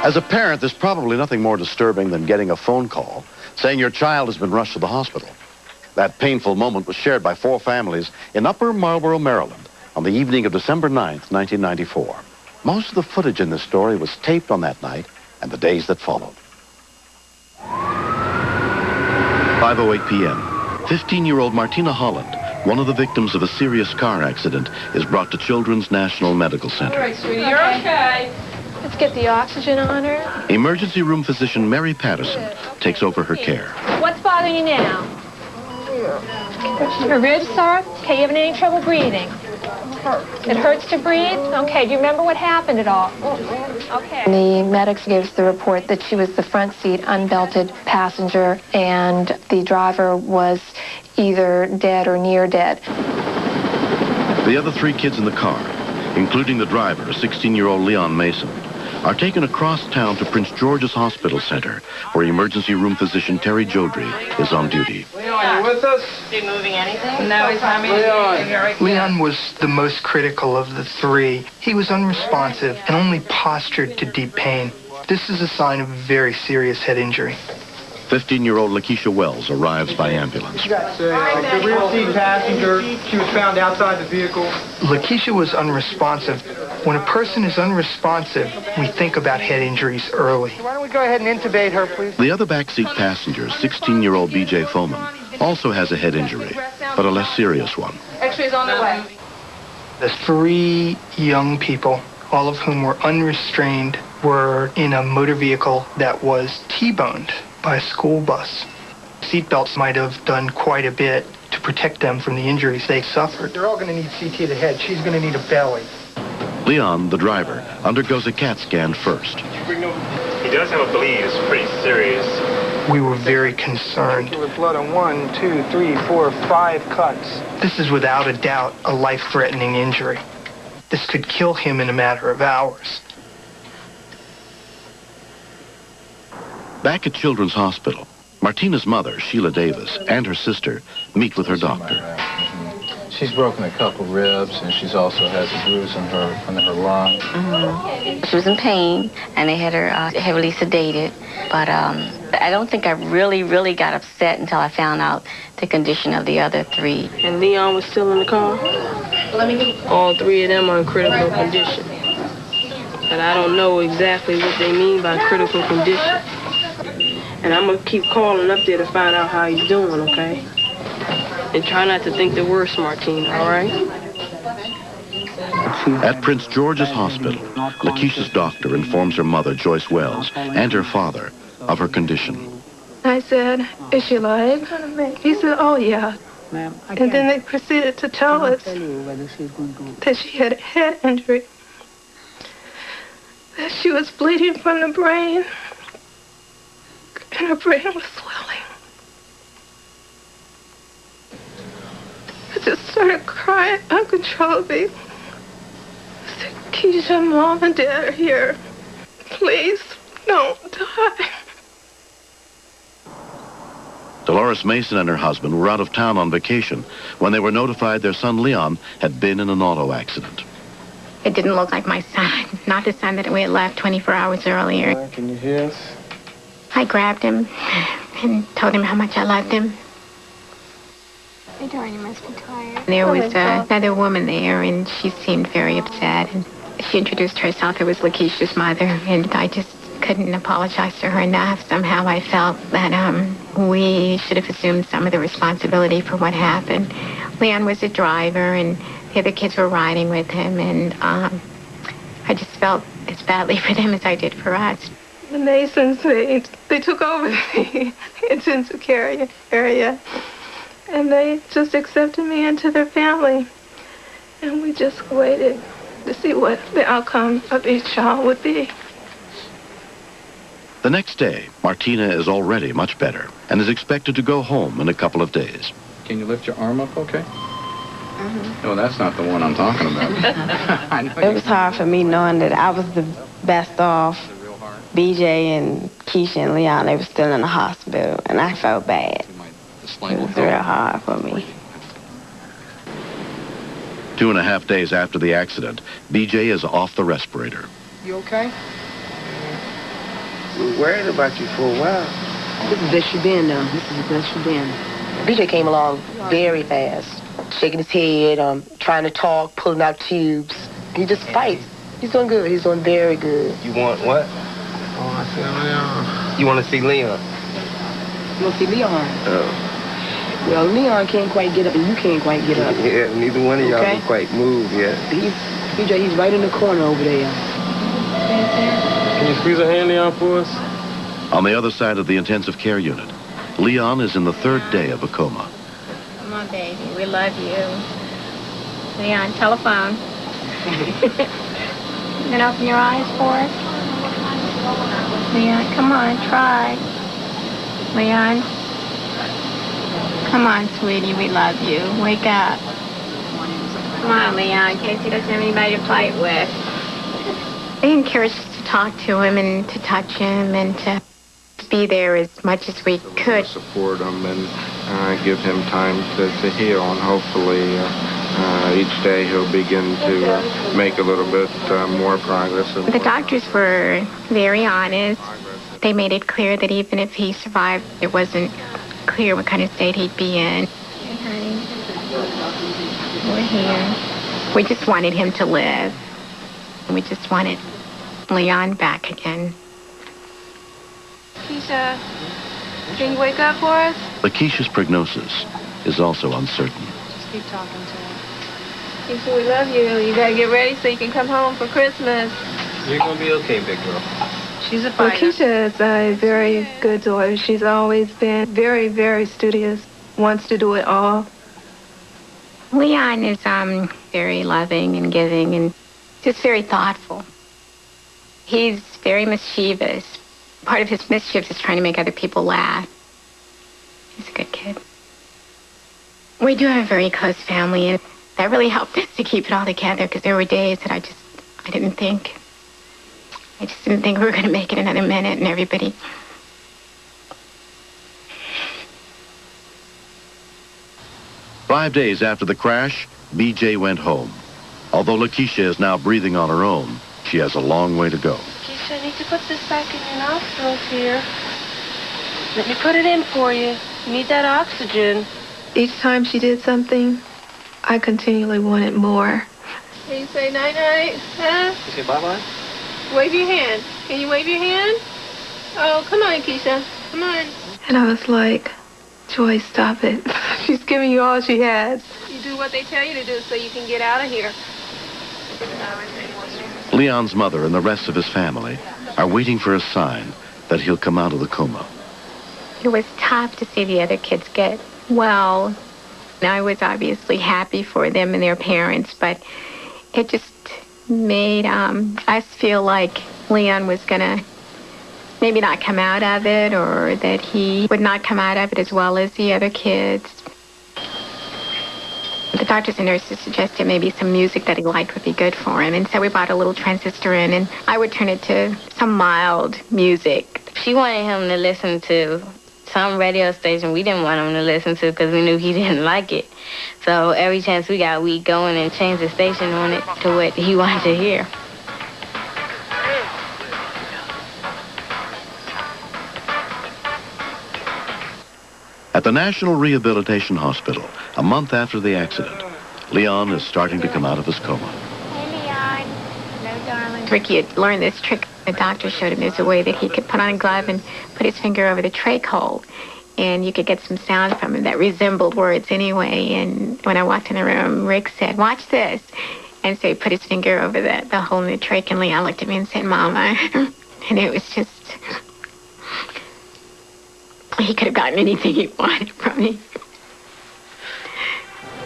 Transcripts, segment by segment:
As a parent, there's probably nothing more disturbing than getting a phone call saying your child has been rushed to the hospital. That painful moment was shared by 4 families in Upper Marlboro, Maryland, on the evening of December 9th, 1994. Most of the footage in this story was taped on that night and the days that followed. 5:08 p.m. 15-year-old Martina Holland, one of the victims of a serious car accident, is brought to Children's National Medical Center. All right, sweetie, you're okay. Let's get the oxygen on her. Emergency room physician Mary Patterson takes over her care. What's bothering you now? Your ribs, sir? Okay, you having any trouble breathing? It hurts to breathe? Okay, do you remember what happened at all? Okay. The medics gave us the report that she was the front seat unbelted passenger and the driver was either dead or near dead. The other 3 kids in the car, including the driver, 16-year-old Leon Mason, are taken across town to Prince George's Hospital Center, where emergency room physician Terry Jodry is on duty. Leon, you with us? Is he moving anything? No, he's not moving anything. Leon was the most critical of the 3. He was unresponsive and only postured to deep pain. This is a sign of a very serious head injury. 15-year-old Lakeisha Wells arrives by ambulance. The rear seat passenger, she was found outside the vehicle. Lakeisha was unresponsive. When a person is unresponsive, we think about head injuries early. Why don't we go ahead and intubate her, please? The other backseat passenger, 16-year-old B.J. Foman, also has a head injury, but a less serious one. X-ray's on the way. The 3 young people, all of whom were unrestrained, were in a motor vehicle that was T-boned by a school bus. Seatbelts might have done quite a bit to protect them from the injuries they suffered. They're all going to need CT of the head. She's going to need a belly. Leon, the driver, undergoes a CAT scan first. He does have a bleed. It's pretty serious. We were very concerned. With blood on 1, 2, 3, 4, 5 cuts. This is without a doubt a life-threatening injury. This could kill him in a matter of hours. Back at Children's Hospital, Martina's mother, Sheila Davis, and her sister meet with her doctor. She's broken a couple ribs, and she's also has a bruise on her lung. She was in pain, and they had her heavily sedated. But I don't think I really got upset until I found out the condition of the other 3. And Leon was still in the car? All 3 of them are in critical condition. But I don't know exactly what they mean by critical condition. And I'm going to keep calling up there to find out how he's doing, okay? And try not to think the worst, Martina, all right? At Prince George's Hospital, Lakeisha's doctor informs her mother, Joyce Wells, and her father of her condition. I said, is she alive? He said, oh, yeah. And then they proceeded to tell us that she had a head injury, that she was bleeding from the brain, and her brain was swelling. I just started crying uncontrollably. I said, Keisha, Mom and Dad are here. Please don't die. Dolores Mason and her husband were out of town on vacation when they were notified their son Leon had been in an auto accident. It didn't look like my son, not the son that we had left 24 hours earlier. Can you hear us? I grabbed him and told him how much I loved him. Hey, darling, you must be tired. There was another woman there, and she seemed very upset. And she introduced herself. It was Lakeisha's mother, and I just couldn't apologize to her enough. Somehow I felt that we should have assumed some of the responsibility for what happened. Leon was a driver, and the other kids were riding with him, and I just felt as badly for them as I did for us. The Masons, they took over the intensive care area, and they just accepted me into their family. And we just waited to see what the outcome of each child would be. The next day, Martina is already much better and is expected to go home in a couple of days. Can you lift your arm up okay? No, that's not the one I'm talking about. It was hard for me knowing that I was the best off. BJ and Keisha and Leon, they were still in the hospital, and I felt bad. It was real hard for me. 2.5 days after the accident, BJ is off the respirator. You okay? was worried about you for a while. This is the best you've been, though. This is the best you've been. BJ came along very fast, shaking his head, trying to talk, pulling out tubes. He just fights. He's doing good. He's doing very good. You want what? Oh, I see Leon. You want to see Leon? You want to see Leon? Oh. Well, Leon can't quite get up, and you can't quite get up. Yeah, neither one of y'all can quite move yet. BJ, he's right in the corner over there. Can you squeeze a hand, Leon, for us? On the other side of the intensive care unit, Leon is in the third day of a coma. Come on, baby. We love you. Leon, telephone. Then open your eyes for us. Leon, come on, try. Leon. Come on, sweetie, we love you. Wake up. Come on, Leon, in case he doesn't have anybody to play it with. I encouraged us to talk to him and to touch him and to be there as much as we could. Support him and give him time to heal, and hopefully each day he'll begin to make a little bit more progress. The doctors were very honest. They made it clear that even if he survived, it wasn't clear what kind of state he'd be in. Hey, honey. We're here. We just wanted him to live. We just wanted Leon back again. Keisha, can you wake up for us? Lakeisha's prognosis is also uncertain. Just keep talking to him. Keisha, we love you. You gotta get ready so you can come home for Christmas. You're gonna be okay, big girl. She's a fighter. Well, Keisha is a very good daughter. She's always been very, very studious, wants to do it all. Leon is very loving and giving and just very thoughtful. He's very mischievous. Part of his mischief is trying to make other people laugh. He's a good kid. We do have a very close family, and that really helped us to keep it all together, because there were days that I didn't think we were going to make it another minute, and everybody. Five days after the crash, BJ went home. Although Lakeisha is now breathing on her own, she has a long way to go. Keisha, I need to put this back in your nostrils here. Let me put it in for you. You need that oxygen. Each time she did something, I continually wanted more. Can you say night-night, huh? You say bye-bye? Wave your hand. Can you wave your hand? Oh, come on, Keisha. Come on. And I was like, Joy, stop it. She's giving you all she has. You do what they tell you to do so you can get out of here. Leon's mother and the rest of his family are waiting for a sign that he'll come out of the coma. It was tough to see the other kids get well. I was obviously happy for them and their parents, but it just made us feel like Leon was going to maybe not come out of it, or that he would not come out of it as well as the other kids. The doctors and nurses suggested maybe some music that he liked would be good for him, and so we bought a little transistor in, and I would turn it to some mild music. She wanted him to listen to some radio station we didn't want him to listen to because we knew he didn't like it. So every chance we got, we'd go in and change the station on it to what he wanted to hear. At the National Rehabilitation Hospital, a month after the accident, Leon is starting to come out of his coma. Hey, Leon. Hello, darling. Ricky had learned this trick. The doctor showed him there's a way that he could put on a glove and put his finger over the trach hole, and you could get some sound from him that resembled words anyway. And when I walked in the room, Rick said, "Watch this." And so he put his finger over the hole in the trach, and Leon looked at me and said, "Mama." And it was just... he could have gotten anything he wanted from me.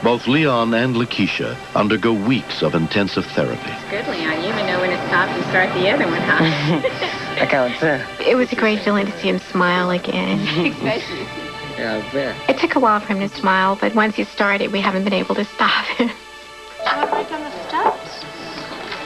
Both Leon and Lakeisha undergo weeks of intensive therapy. It's good, Leon. You even know when to stop and start the other one, huh? I can't tell. It was a great feeling to see him smile again. Especially. Yeah, I bet. It took a while for him to smile, but once he started, we haven't been able to stop him. Shall I ride down the steps?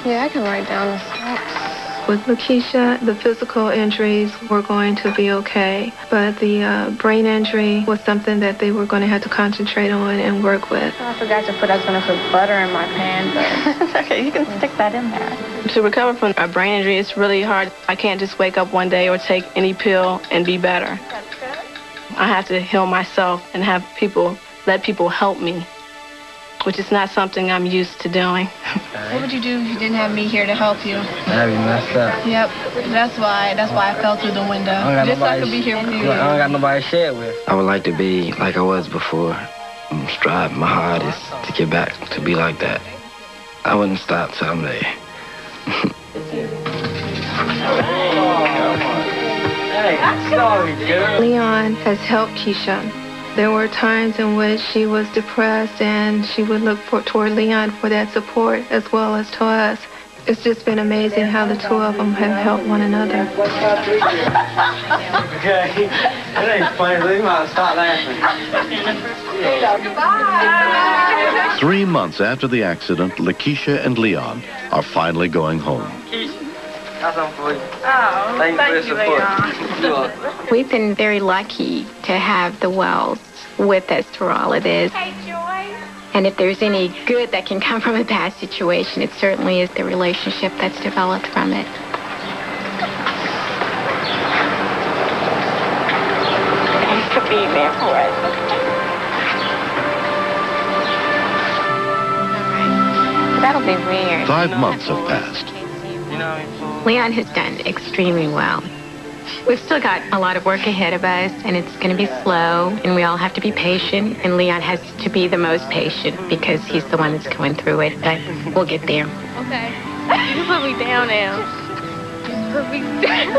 Yeah, I can ride down the steps. With Lakeisha, the physical injuries were going to be okay, but the brain injury was something that they were going to have to concentrate on and work with. I forgot to put, I was going to put butter in my pan, but it's okay, you can stick that in there. To recover from a brain injury, it's really hard. I can't just wake up one day or take any pill and be better. That's good. I have to heal myself and have people, let people help me, which is not something I'm used to doing. What would you do if you didn't have me here to help you? I'd be messed up. Yep, that's why I fell through the window. Just so I could be here with you. I don't got nobody to share it with. I would like to be like I was before. I'm striving my hardest to get back to be like that. I wouldn't stop someday. Leon has helped Keisha. There were times in which she was depressed and she would look toward Leon for that support as well as to us. It's just been amazing how the two of them have helped one another. Okay, it ain't funny. Leave me stop laughing. 3 months after the accident, Lakeisha and Leon are finally going home. Got something for you. Oh, thank you for your support. We've been very lucky to have the Wells with us through all of this. Hey, Joy. And if there's any good that can come from a bad situation, it certainly is the relationship that's developed from it. Thanks for being there for us. That'll be weird. 5 months have passed. Leon has done extremely well. We've still got a lot of work ahead of us, and it's going to be slow, and we all have to be patient, and Leon has to be the most patient because he's the one that's going through it, but we'll get there. Okay. You put me down now. You put me down.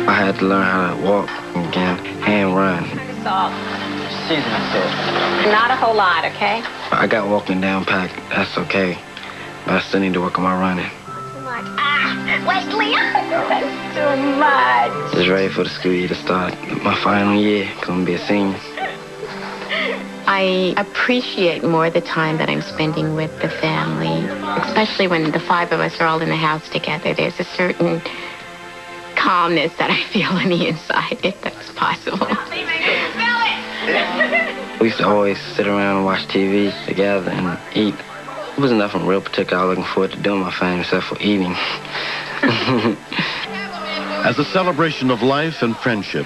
I had to learn how to walk again and run. Salt. Seasoning salt. Not a whole lot, okay? I got walking down pat. That's okay. But I still need to work on my running. Wesley, that's too much. Just ready for the school year to start. My final year, because I'm going to be a senior. I appreciate more the time that I'm spending with the family, especially when the 5 of us are all in the house together. There's a certain calmness that I feel on the inside, if that's possible. We used to always sit around and watch TV together and eat. There wasn't nothing real particular I was looking forward to doing with my family except for eating. As a celebration of life and friendship,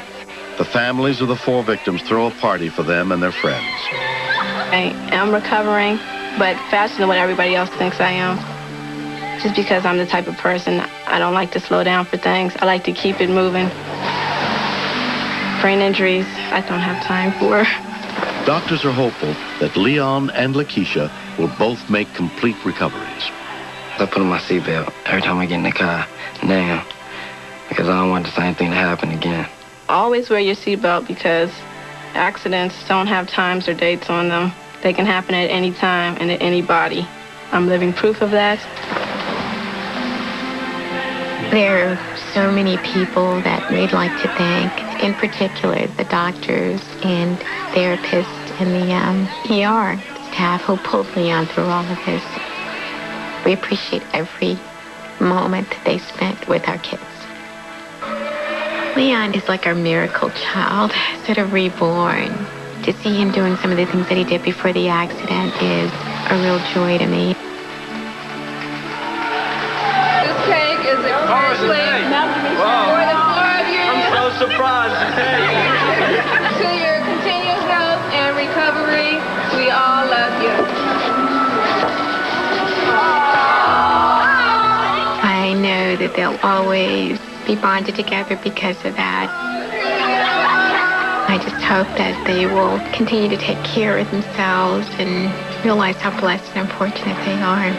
the families of the 4 victims throw a party for them and their friends. I am recovering, but faster than what everybody else thinks I am. Just because I'm the type of person, I don't like to slow down for things. I like to keep it moving. Brain injuries, I don't have time for. Doctors are hopeful that Leon and Lakeisha will both make complete recoveries. I put on my seatbelt every time I get in the car now because I don't want the same thing to happen again. Always wear your seatbelt because accidents don't have times or dates on them. They can happen at any time and to anybody. I'm living proof of that. There are so many people that we'd like to thank, in particular the doctors and therapists and the ER staff who pulled Leon through all of this. We appreciate every moment they spent with our kids. Leon is like our miracle child, sort of reborn. To see him doing some of the things that he did before the accident is a real joy to me. This cake is expressly for the 4 of you. I'm so surprised. To your continued health and recovery, we all love you. I know that they'll always be bonded together because of that. I just hope that they will continue to take care of themselves and realize how blessed and fortunate they are.